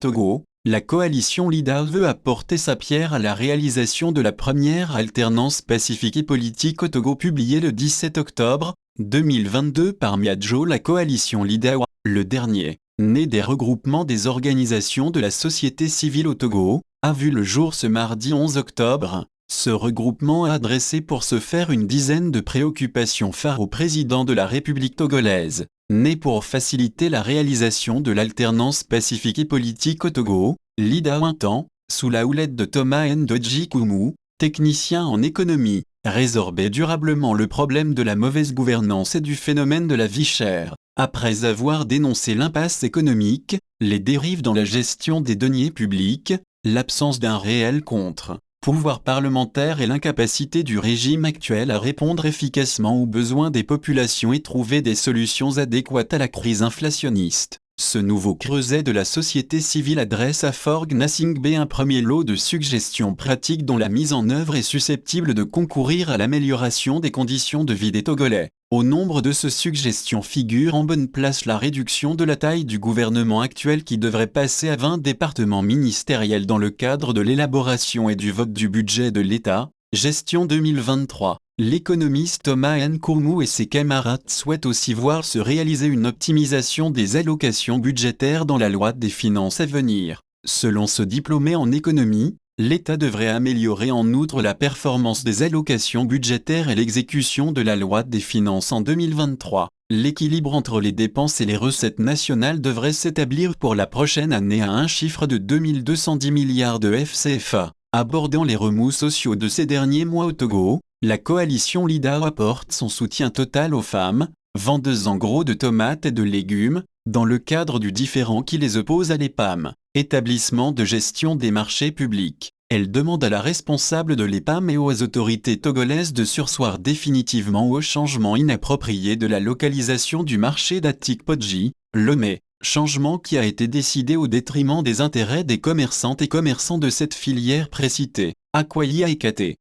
Togo, la coalition LIDA veut apporter sa pierre à la réalisation de la première alternance pacifique et politique au Togo publiée le 17 octobre 2022 par Miadjo. La coalition LIDA, le dernier, né des regroupements des organisations de la société civile au Togo, a vu le jour ce mardi 11 octobre. Ce regroupement a adressé pour ce faire une dizaine de préoccupations phares au président de la République togolaise. Né pour faciliter la réalisation de l'alternance pacifique et politique au Togo, LIDA entend, sous la houlette de Thomas Ndodji Koumou, technicien en économie, résorber durablement le problème de la mauvaise gouvernance et du phénomène de la vie chère. Après avoir dénoncé l'impasse économique, les dérives dans la gestion des deniers publics, l'absence d'un réel contre-pouvoir parlementaire et l'incapacité du régime actuel à répondre efficacement aux besoins des populations et trouver des solutions adéquates à la crise inflationniste, ce nouveau creuset de la société civile adresse à Forgue Gnassingbé un premier lot de suggestions pratiques dont la mise en œuvre est susceptible de concourir à l'amélioration des conditions de vie des Togolais. Au nombre de ces suggestions figure en bonne place la réduction de la taille du gouvernement actuel qui devrait passer à 20 départements ministériels dans le cadre de l'élaboration et du vote du budget de l'État, gestion 2023. L'économiste Thomas Nkoumou et ses camarades souhaitent aussi voir se réaliser une optimisation des allocations budgétaires dans la loi des finances à venir. Selon ce diplômé en économie, l'État devrait améliorer en outre la performance des allocations budgétaires et l'exécution de la loi des finances en 2023. L'équilibre entre les dépenses et les recettes nationales devrait s'établir pour la prochaine année à un chiffre de 2210 milliards de FCFA. Abordant les remous sociaux de ces derniers mois au Togo, la coalition LIDA apporte son soutien total aux femmes, vendeuses en gros de tomates et de légumes, dans le cadre du différend qui les oppose à l'EPAM, établissement de gestion des marchés publics. Elle demande à la responsable de l'EPAM et aux autorités togolaises de surseoir définitivement au changement inapproprié de la localisation du marché d'Atik-Podji, Lomé, changement qui a été décidé au détriment des intérêts des commerçantes et commerçants de cette filière précitée. Akwayi Aikate.